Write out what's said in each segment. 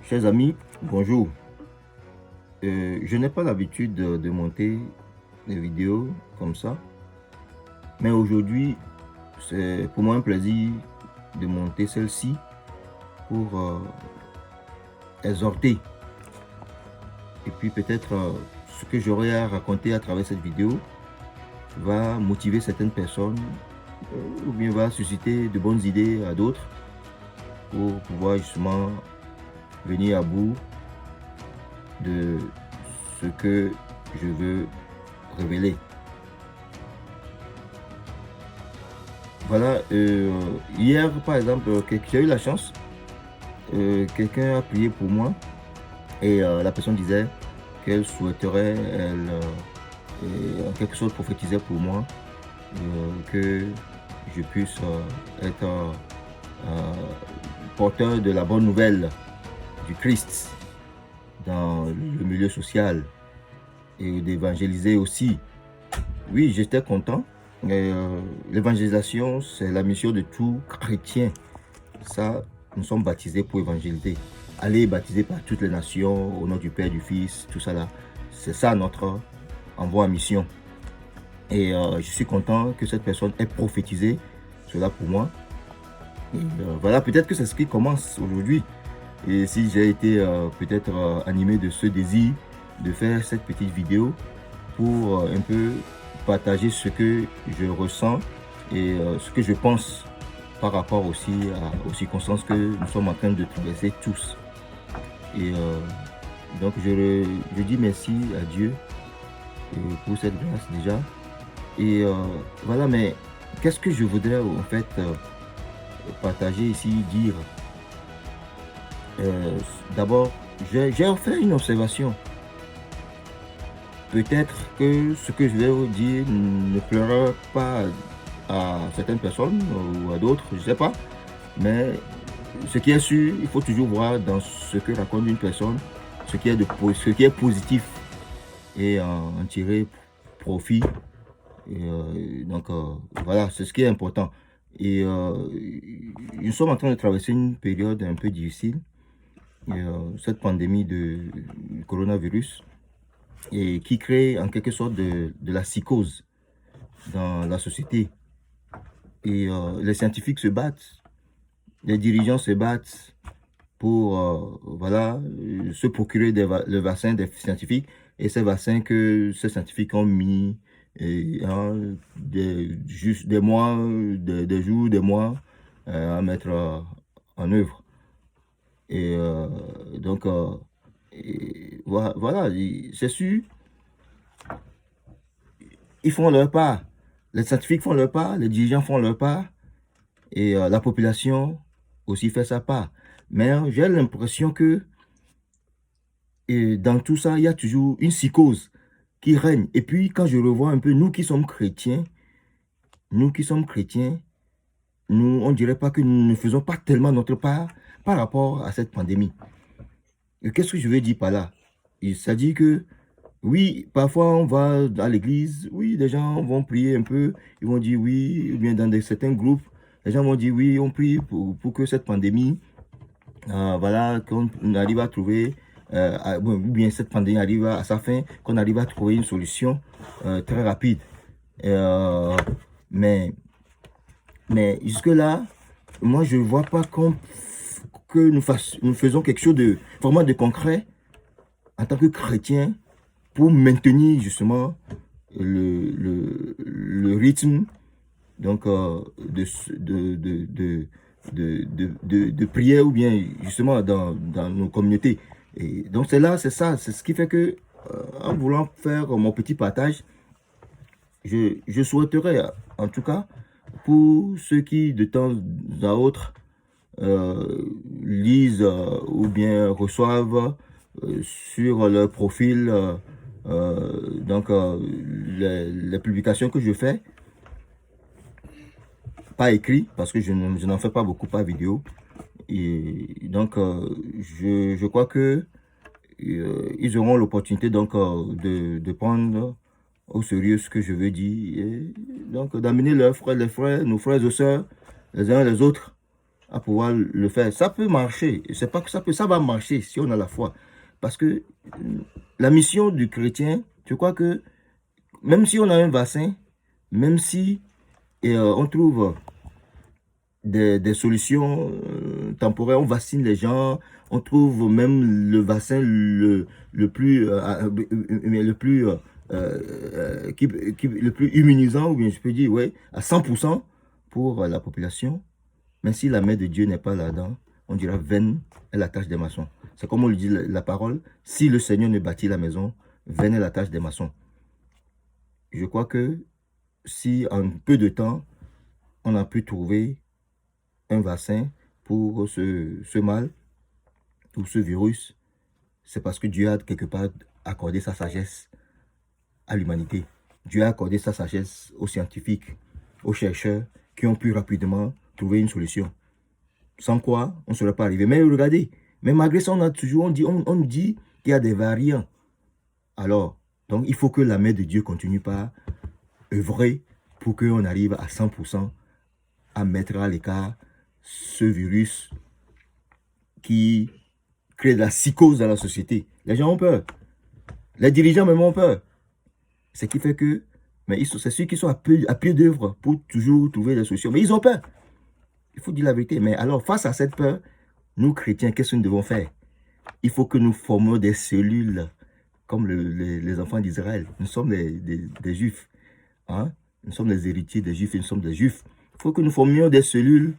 Chers amis, bonjour. Je n'ai pas l'habitude de monter des vidéos comme ça, mais aujourd'hui, c'est pour moi un plaisir de monter celle-ci pour exhorter et puis peut-être ce que j'aurai à raconter à travers cette vidéo va motiver certaines personnes ou bien va susciter de bonnes idées à d'autres pour pouvoir justement venir à bout de ce que je veux révéler. Voilà, hier par exemple, j'ai eu la chance, quelqu'un a prié pour moi et la personne disait qu'elle souhaiterait, en quelque sorte prophétiser pour moi, que je puisse être porteur de la bonne nouvelle du Christ dans le milieu social et d'évangéliser aussi. Oui, j'étais content. L'évangélisation, c'est la mission de tout chrétien. Ça, nous sommes baptisés pour évangéliser. Aller baptiser par toutes les nations, au nom du Père, du Fils, tout ça là. C'est ça notre envoi en mission. Et je suis content que cette personne ait prophétisé cela pour moi. Et voilà, peut-être que c'est ce qui commence aujourd'hui. Et si j'ai été peut-être animé de ce désir de faire cette petite vidéo pour un peu partager ce que je ressens et ce que je pense par rapport aussi aux circonstances que nous sommes en train de traverser tous. Et donc je dis merci à Dieu pour cette grâce déjà. Et voilà, mais qu'est-ce que je voudrais en fait partager ici, dire. D'abord, j'ai fait une observation. Peut-être que ce que je vais vous dire ne plaira pas à certaines personnes ou à d'autres, je ne sais pas. Mais ce qui est sûr, il faut toujours voir dans ce que raconte une personne ce qui est positif et en tirer profit. Et donc voilà, c'est ce qui est important. Et nous sommes en train de traverser une période un peu difficile. Cette pandémie du coronavirus et qui crée en quelque sorte de la psychose dans la société. Et les scientifiques se battent, les dirigeants se battent pour voilà, se procurer le vaccin des scientifiques et ces vaccins que ces scientifiques ont mis juste des mois, des jours, des mois à mettre en œuvre. Et donc, voilà, c'est sûr, ils font leur part. Les scientifiques font leur part, les dirigeants font leur part, et la population aussi fait sa part. Mais j'ai l'impression que dans tout ça, il y a toujours une psychose qui règne. Et puis, quand je revois un peu, nous qui sommes chrétiens, on dirait pas que nous ne faisons pas tellement notre part par rapport à cette pandémie. Qu'est-ce que je veux dire par là? C'est-à-dire que, oui, parfois on va à l'église, oui, les gens vont prier un peu, ils vont dire oui, ou bien dans certains groupes, les gens vont dire oui, on prie pour que cette pandémie, voilà, qu'on arrive à trouver, ou bien cette pandémie arrive à sa fin, qu'on arrive à trouver une solution très rapide. Mais jusque-là, moi je ne vois pas que nous faisons quelque chose de vraiment de concret en tant que chrétien pour maintenir justement le rythme donc de prière ou bien justement dans nos communautés. Et donc c'est ce qui fait que en voulant faire mon petit partage, je souhaiterais en tout cas pour ceux qui de temps à autre lisent ou bien reçoivent sur leur profil donc les publications que je fais, pas écrit parce que je n'en fais pas beaucoup par vidéo. Et donc je crois que ils auront l'opportunité donc de prendre au sérieux ce que je veux dire et donc d'amener leurs frères, nos frères et sœurs, les uns les autres à pouvoir le faire. Ça peut marcher. C'est pas que ça va marcher si on a la foi. Parce que la mission du chrétien, je crois que même si on a un vaccin, même si on trouve des solutions temporaires, on vaccine les gens, on trouve même le vaccin le plus le plus immunisant, ou bien je peux dire, ouais, à 100% pour la population. Mais si la main de Dieu n'est pas là-dedans, on dira vaine est la tâche des maçons. C'est comme on le dit la parole, si le Seigneur ne bâtit la maison, vaine est la tâche des maçons. Je crois que si en peu de temps, on a pu trouver un vaccin pour ce mal, ou ce virus, c'est parce que Dieu a quelque part accordé sa sagesse à l'humanité. Dieu a accordé sa sagesse aux scientifiques, aux chercheurs qui ont pu rapidement trouver une solution. Sans quoi, on ne serait pas arrivé. Mais regardez, mais malgré ça, on dit qu'il y a des variants. Alors, donc il faut que la main de Dieu continue par œuvrer pour qu'on arrive à 100% à mettre à l'écart ce virus qui crée de la psychose dans la société. Les gens ont peur. Les dirigeants même ont peur. Ce qui fait que, mais c'est ceux qui sont à pied d'œuvre pour toujours trouver des solutions. Mais ils ont peur. Il faut dire la vérité. Mais alors, face à cette peur, nous chrétiens, qu'est-ce que nous devons faire? Il faut que nous formions des cellules comme les enfants d'Israël. Nous sommes des juifs. Hein? Nous sommes les héritiers des juifs et nous sommes des juifs. Il faut que nous formions des cellules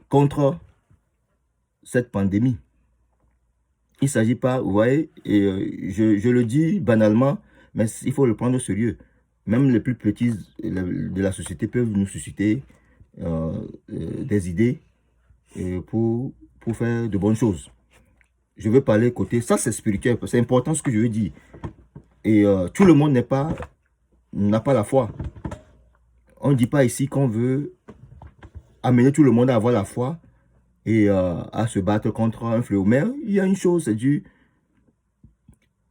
contre cette pandémie. Il ne s'agit pas, vous voyez, et je le dis banalement, mais il faut le prendre au sérieux. Même les plus petits de la société peuvent nous susciter des idées pour faire de bonnes choses. Je veux parler côté, ça c'est spirituel, c'est important ce que je veux dire. Et tout le monde n'a pas la foi. On ne dit pas ici qu'on veut amener tout le monde à avoir la foi et à se battre contre un fléau. Mais il y a une chose, c'est dû.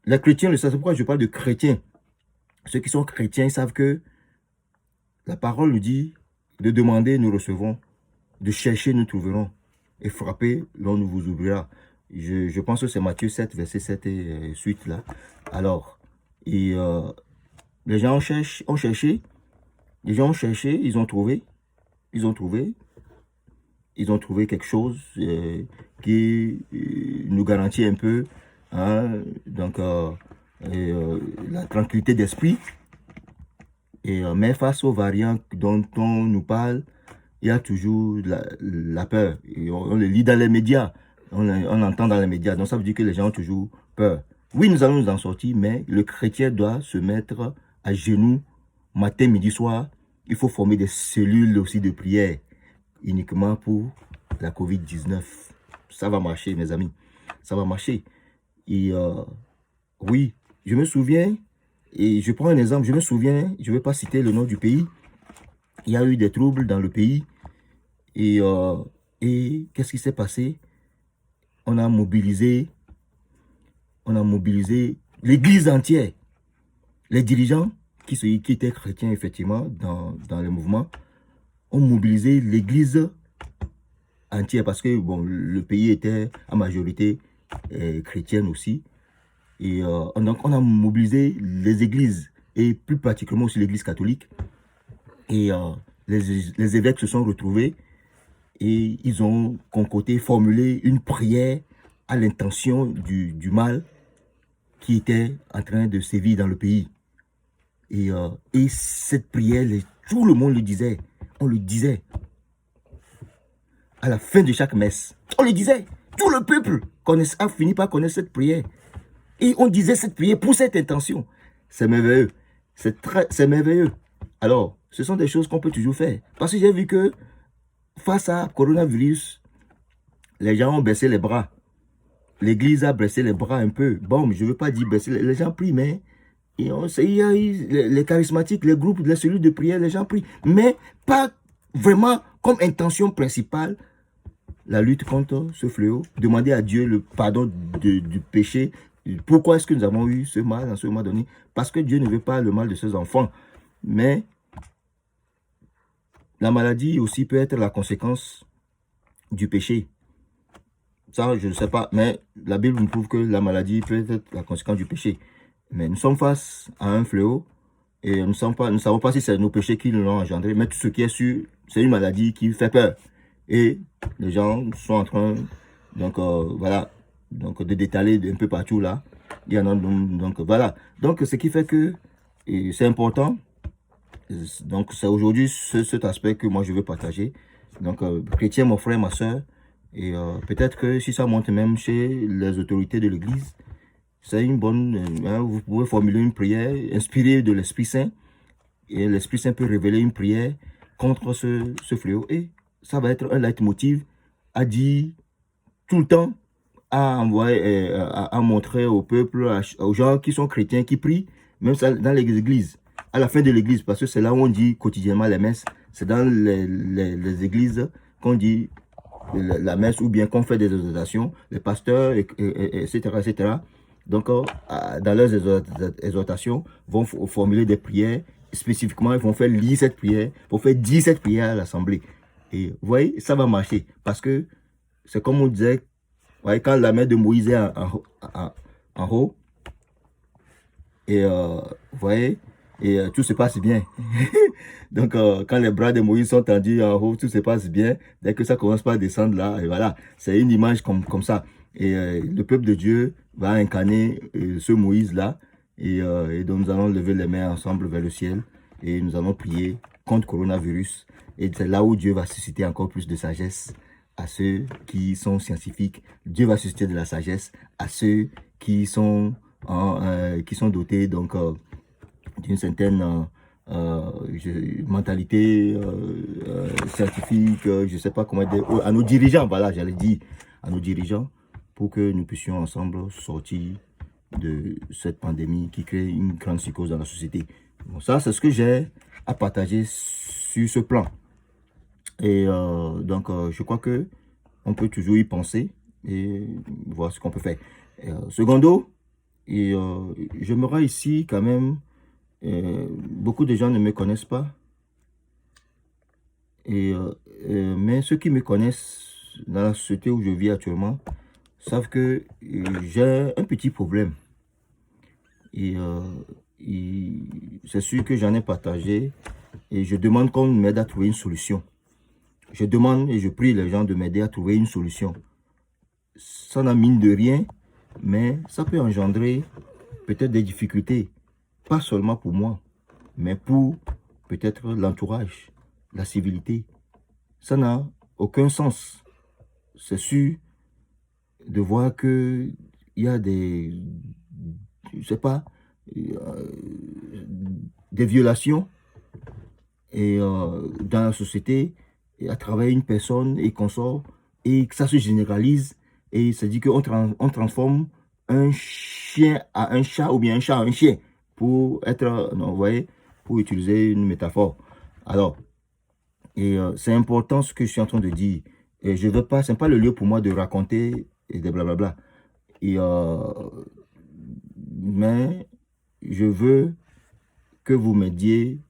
Les chrétiens le savent, c'est pourquoi je parle de chrétiens. Ceux qui sont chrétiens, ils savent que la parole nous dit de demander, nous recevons, de chercher, nous trouverons, et frapper, l'on nous vous ouvrira. Je pense que c'est Matthieu 7, verset 7 et suite là. Alors, et les gens ont cherché, les gens ont cherché, ils ont trouvé quelque chose qui nous garantit un peu, hein, donc la tranquillité d'esprit. Mais face aux variants dont on nous parle, il y a toujours la peur. Et on le lit dans les médias, on entend dans les médias. Donc ça veut dire que les gens ont toujours peur. Oui, nous allons nous en sortir, mais le chrétien doit se mettre à genoux matin, midi, soir. Il faut former des cellules aussi de prière, uniquement pour la COVID-19. Ça va marcher, mes amis. Ça va marcher. Et oui, je me souviens, et je prends un exemple, je me souviens, je ne vais pas citer le nom du pays. Il y a eu des troubles dans le pays. Et qu'est-ce qui s'est passé? On a mobilisé l'église entière. Les dirigeants qui étaient chrétiens, effectivement, dans le mouvement, ont mobilisé l'église entière parce que bon, le pays était en majorité chrétienne aussi. Et donc, on a mobilisé les églises, et plus particulièrement aussi l'église catholique. Et les évêques se sont retrouvés et ils ont concocté, formulé une prière à l'intention du mal qui était en train de sévir dans le pays. Et cette prière, tout le monde le disait. On le disait. À la fin de chaque messe, on le disait. Tout le peuple a fini par connaître cette prière. Et on disait cette prière pour cette intention. C'est merveilleux. C'est merveilleux. Alors, ce sont des choses qu'on peut toujours faire. Parce que j'ai vu que face à coronavirus, les gens ont baissé les bras. L'église a baissé les bras un peu. Bon, je ne veux pas dire baisser. Les gens prient, mais il y a eu les charismatiques, les groupes, les cellules de prière, les gens prient. Mais pas vraiment comme intention principale la lutte contre ce fléau. Demander à Dieu le pardon du péché. Pourquoi est-ce que nous avons eu ce mal en ce moment donné? Parce que Dieu ne veut pas le mal de ses enfants. Mais la maladie aussi peut être la conséquence du péché. Ça, je ne sais pas, mais la Bible nous prouve que la maladie peut être la conséquence du péché. Mais nous sommes face à un fléau et nous ne savons pas si c'est nos péchés qui l'ont engendré, mais tout ce qui est sûr, c'est une maladie qui fait peur. Et les gens sont en train, donc voilà, donc de d'étaler un peu partout là. Il y en a donc voilà. Donc ce qui fait que c'est important. Donc c'est aujourd'hui cet aspect que moi je veux partager. Donc chrétien, mon frère, ma soeur, et peut-être que si ça monte même chez les autorités de l'Église, c'est une bonne, vous pouvez formuler une prière inspirée de l'Esprit Saint. Et l'Esprit Saint peut révéler une prière contre ce fléau. Et ça va être un leitmotiv à dire tout le temps, à envoyer, à montrer au peuple, aux gens qui sont chrétiens, qui prient, même ça, dans les églises, à la fin de l'église, parce que c'est là où on dit quotidiennement les messes, c'est dans les églises qu'on dit la messe ou bien qu'on fait des exhortations, les pasteurs, etc., etc. Donc, dans leurs exhortations, vont formuler des prières. Spécifiquement, ils vont faire lire cette prière, vont faire dire cette prière à l'assemblée. Et vous voyez, ça va marcher. Parce que c'est comme on disait, voyez, quand la main de Moïse est en haut, et vous voyez, et tout se passe bien. Donc, quand les bras de Moïse sont tendus en haut, tout se passe bien. Dès que ça commence par descendre là, et voilà, c'est une image comme ça. Et le peuple de Dieu va incarner ce Moïse-là. Et donc, nous allons lever les mains ensemble vers le ciel. Et nous allons prier contre le coronavirus. Et c'est là où Dieu va susciter encore plus de sagesse à ceux qui sont scientifiques. Dieu va susciter de la sagesse à ceux qui sont dotés donc d'une certaine mentalité scientifique, je ne sais pas comment dire, à nos dirigeants, voilà, j'allais dire, à nos dirigeants, pour que nous puissions ensemble sortir de cette pandémie qui crée une grande psychose dans la société. Bon, ça, c'est ce que j'ai à partager sur ce plan. Et donc, je crois que on peut toujours y penser et voir ce qu'on peut faire. Secondo, et j'aimerais ici quand même, beaucoup de gens ne me connaissent pas, mais ceux qui me connaissent dans la société où je vis actuellement savent que j'ai un petit problème. Et c'est sûr que j'en ai partagé et je demande qu'on m'aide à trouver une solution. Je demande et je prie les gens de m'aider à trouver une solution. Ça n'a mine de rien, mais ça peut engendrer peut-être des difficultés. Pas seulement pour moi, mais pour peut-être l'entourage, la civilité. Ça n'a aucun sens. C'est sûr de voir qu'il y a des, je sais pas, des violations et, dans la société, et à travers une personne et qu'on sort, et que ça se généralise, et ça dit qu'on transforme un chien à un chat, ou bien un chat à un chien, pour être, non, vous voyez, pour utiliser une métaphore. Alors, et c'est important ce que je suis en train de dire. Et je veux pas, c'est pas le lieu pour moi de raconter et de blablabla. Et mais je veux que vous m'aidiez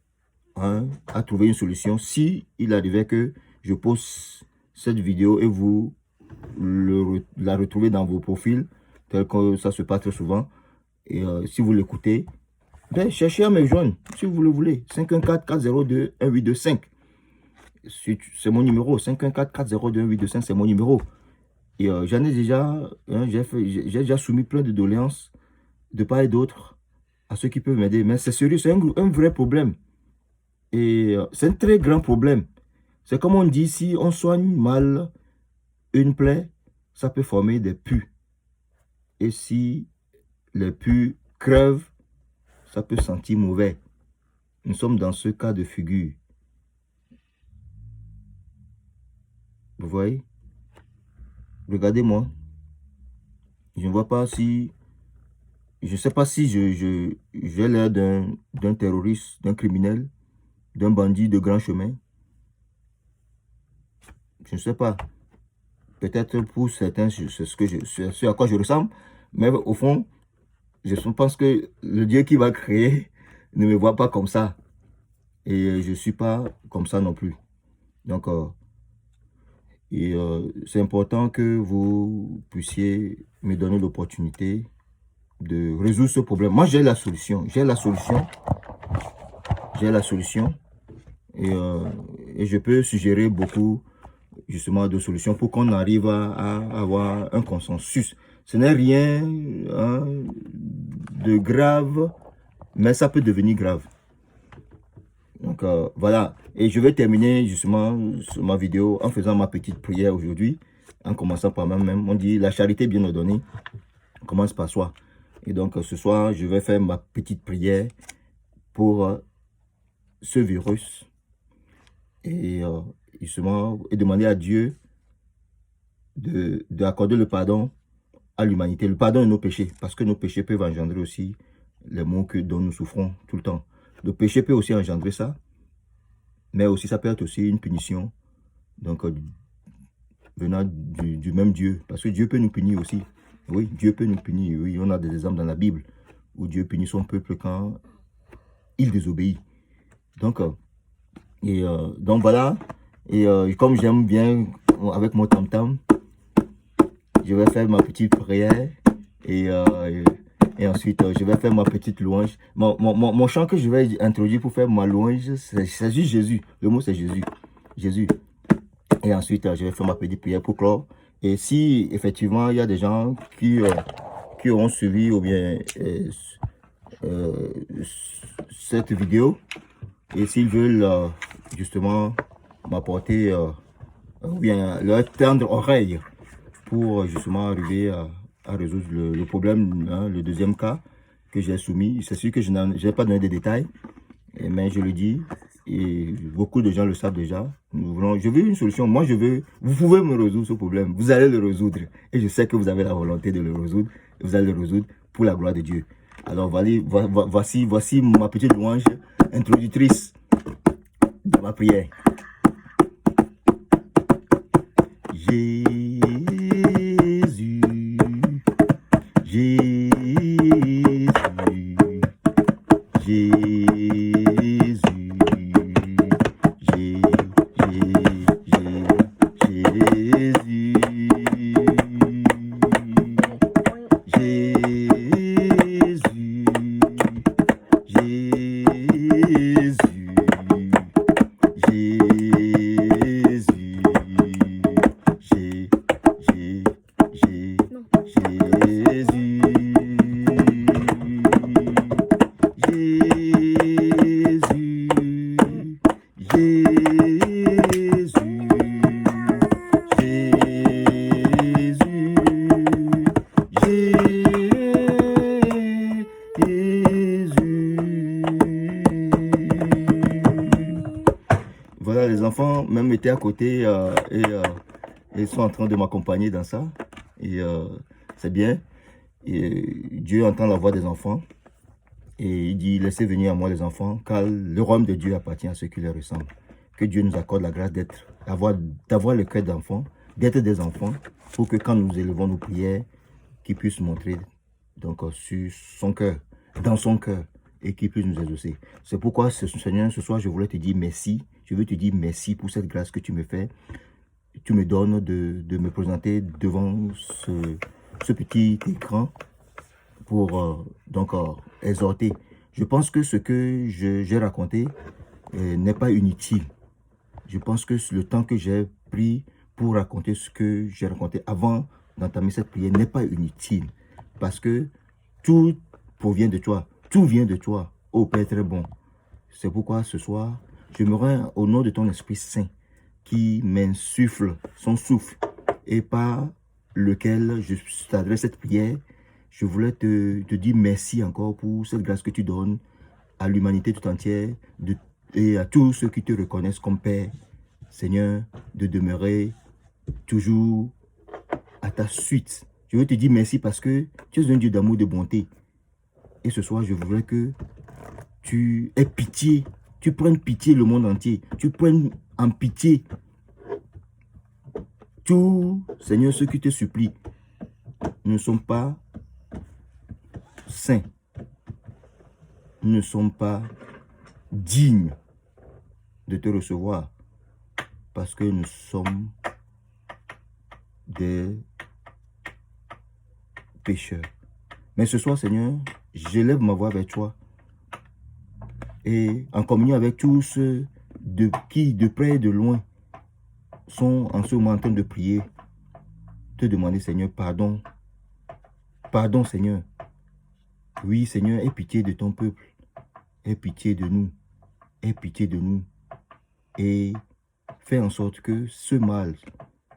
à trouver une solution. Si il arrivait que je poste cette vidéo et vous la retrouvez dans vos profils, tel que ça se passe très souvent, et si vous l'écoutez, ben, cherchez à me joindre, si vous le voulez. 514-402-1825. C'est mon numéro. 514-402-1825, c'est mon numéro. Et j'en ai déjà, j'ai déjà soumis plein de doléances de part et d'autre à ceux qui peuvent m'aider. Mais c'est sérieux, c'est un vrai problème. Et c'est un très grand problème. C'est comme on dit, si on soigne mal une plaie, ça peut former des pus. Et si les pus crèvent, ça peut sentir mauvais. Nous sommes dans ce cas de figure. Vous voyez? Regardez-moi. Je ne vois pas si... Je ne sais pas si j'ai l'air d'un terroriste, d'un criminel, d'un bandit de grand chemin. Je ne sais pas. Peut-être pour certains, c'est ce à quoi je ressemble. Mais au fond, je pense que le Dieu qui va créer ne me voit pas comme ça. Et je ne suis pas comme ça non plus. Donc, c'est important que vous puissiez me donner l'opportunité de résoudre ce problème. Moi, j'ai la solution. J'ai la solution. J'ai la solution. Et je peux suggérer beaucoup, justement, de solutions pour qu'on arrive à avoir un consensus. Ce n'est rien hein, de grave, mais ça peut devenir grave. Donc, voilà. Et je vais terminer, justement, sur ma vidéo en faisant ma petite prière aujourd'hui, en commençant par moi-même. On dit, la charité bien ordonnée commence par soi. Et donc, ce soir, je vais faire ma petite prière pour ce virus et justement et demander à Dieu d'accorder le pardon à l'humanité, le pardon de nos péchés, parce que nos péchés peuvent engendrer aussi les maux dont nous souffrons tout le temps. Le péché peut aussi engendrer ça, mais aussi ça peut être aussi une punition, donc venant du même Dieu, parce que Dieu peut nous punir aussi. Oui, Dieu peut nous punir, oui, on a des exemples dans la Bible où Dieu punit son peuple quand il désobéit. Donc, donc voilà, et comme j'aime bien avec mon tam-tam, je vais faire ma petite prière et, et ensuite je vais faire ma petite louange. Mon chant que je vais introduire pour faire ma louange, c'est juste Jésus. Le mot c'est Jésus. Jésus. Et ensuite je vais faire ma petite prière pour clore. Et si effectivement il y a des gens qui ont suivi ou bien cette vidéo et s'ils veulent justement m'apporter ou bien leur tendre oreille pour justement arriver à résoudre le problème, hein, le deuxième cas que j'ai soumis. C'est sûr que je n'ai pas donné des détails, mais je le dis, et beaucoup de gens le savent déjà. Je veux une solution. Moi, vous pouvez me résoudre ce problème. Vous allez le résoudre. Et je sais que vous avez la volonté de le résoudre. Et vous allez le résoudre pour la gloire de Dieu. Alors, voici ma petite louange introductrice de ma prière. Jésus, Jésus, Jésus, Voilà, les enfants même étaient à côté et sont en train de m'accompagner dans ça. Et c'est bien. Et Dieu entend la voix des enfants. Et il dit, laissez venir à moi les enfants, car le royaume de Dieu appartient à ceux qui les ressemblent. Que Dieu nous accorde la grâce d'avoir le cœur d'enfant, d'être des enfants, pour que quand nous élevons nos prières, qu'ils puissent montrer donc sur son cœur, dans son cœur, et qu'il puisse nous exaucer. C'est pourquoi, Seigneur, ce soir, je voulais te dire merci. Je veux te dire merci pour cette grâce que tu me fais. Tu me donnes de me présenter devant ce petit écran pour donc exhorter. Je pense que ce que j'ai raconté n'est pas inutile. Je pense que le temps que j'ai pris pour raconter ce que j'ai raconté avant d'entamer cette prière n'est pas inutile. Parce que tout provient de toi. Tout vient de toi, ô Père très bon. C'est pourquoi ce soir, je me rends au nom de ton Esprit Saint qui m'insuffle son souffle et par lequel je t'adresse cette prière. Je voulais te dire merci encore pour cette grâce que tu donnes à l'humanité tout entière et à tous ceux qui te reconnaissent comme Père. Seigneur, de demeurer toujours à ta suite. Je veux te dire merci parce que tu es un Dieu d'amour, de bonté. Et ce soir, je voudrais que tu aies pitié, tu prennes pitié le monde entier, tu prennes en pitié tout, Seigneur, ceux qui te supplient ne sont pas saints, ne sont pas dignes de te recevoir. parce que nous sommes des pécheurs. Mais ce soir, Seigneur, j'élève ma voix vers toi et en communion avec tous ceux qui, de près et de loin, sont en ce moment en train de prier, te demander, Seigneur, pardon. Pardon, Seigneur. Oui, Seigneur, aie pitié de ton peuple. Aie pitié de nous. Aie pitié de nous. Et fais en sorte que ce mal,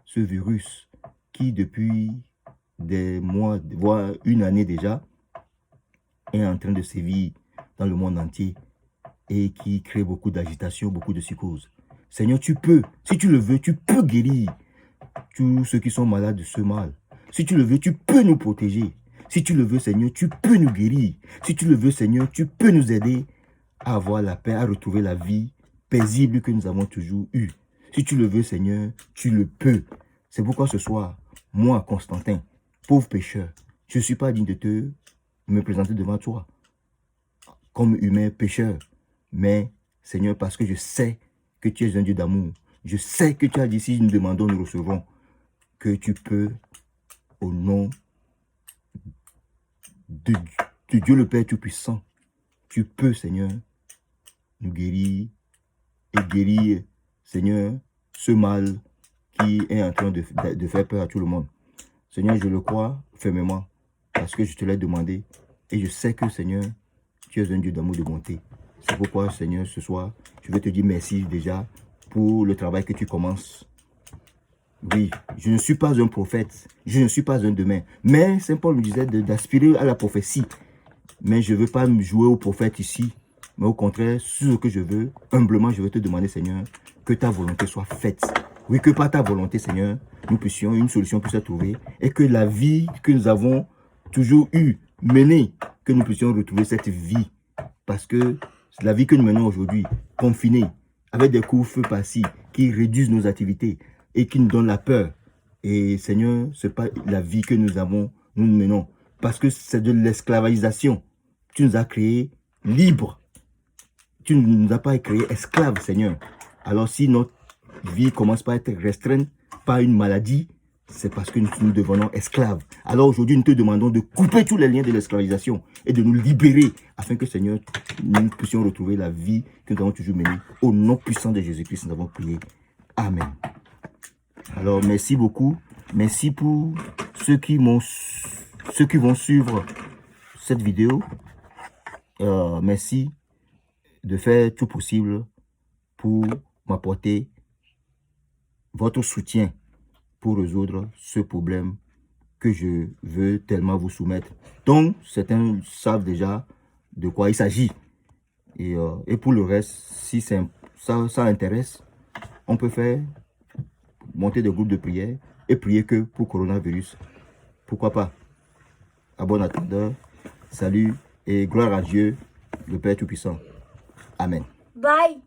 ce virus, qui depuis des mois, voire une année déjà, est en train de sévir dans le monde entier et qui crée beaucoup d'agitation, beaucoup de psychose. Seigneur, tu peux, si tu le veux, tu peux guérir tous ceux qui sont malades de ce mal. Si tu le veux, tu peux nous protéger. Si tu le veux, Seigneur, tu peux nous guérir. Si tu le veux, Seigneur, tu peux nous aider à avoir la paix, à retrouver la vie paisible que nous avons toujours eue. Si tu le veux, Seigneur, tu le peux. C'est pourquoi ce soir, moi, Constantin, pauvre pécheur, je ne suis pas digne de me présenter devant toi comme humain pécheur. Mais, Seigneur, parce que je sais que tu es un Dieu d'amour, je sais que tu as dit, si nous demandons, nous recevrons, que tu peux, au nom de Dieu le Père Tout-Puissant, tu peux, Seigneur, nous guérir et guérir, Seigneur, ce mal qui est en train de faire peur à tout le monde. Seigneur, je le crois fermement parce que je te l'ai demandé et je sais que, Seigneur, tu es un Dieu d'amour, de bonté. C'est pourquoi, Seigneur, ce soir, je veux te dire merci déjà pour le travail que tu commences. Oui, je ne suis pas un prophète, je ne suis pas un demain. Mais Saint Paul me disait d'aspirer à la prophétie. Mais je ne veux pas me jouer au prophète ici. Mais au contraire, ce que je veux, humblement, je veux te demander, Seigneur, que ta volonté soit faite. Oui, que par ta volonté, Seigneur, nous puissions, une solution puisse être trouvée. Et que la vie que nous avons toujours eue, menée, que nous puissions retrouver cette vie. Parce que la vie que nous menons aujourd'hui, confinée, avec des couvre-feux par-ci, qui réduisent nos activités et qui nous donnent la peur. Et Seigneur, ce n'est pas la vie que nous menons. Parce que c'est de l'esclavagisation. Tu nous as créés libres. Tu ne nous as pas créés esclaves, Seigneur. Alors si notre vie commence par être restreinte par une maladie, c'est parce que nous devenons esclaves. Alors aujourd'hui, nous te demandons de couper tous les liens de l'esclavagisation et de nous libérer afin que, Seigneur, nous puissions retrouver la vie que nous avons toujours menée. Au nom puissant de Jésus-Christ, nous avons prié. Amen. Alors, merci beaucoup. Merci pour ceux qui vont suivre cette vidéo. Merci de faire tout possible pour m'apporter votre soutien pour résoudre ce problème que je veux tellement vous soumettre. Donc, certains savent déjà de quoi il s'agit. Et pour le reste, si ça intéresse, on peut faire monter des groupes de prière et prier que pour coronavirus. Pourquoi pas? À bon attendeur, salut et gloire à Dieu, le Père Tout-Puissant. Amen. Bye.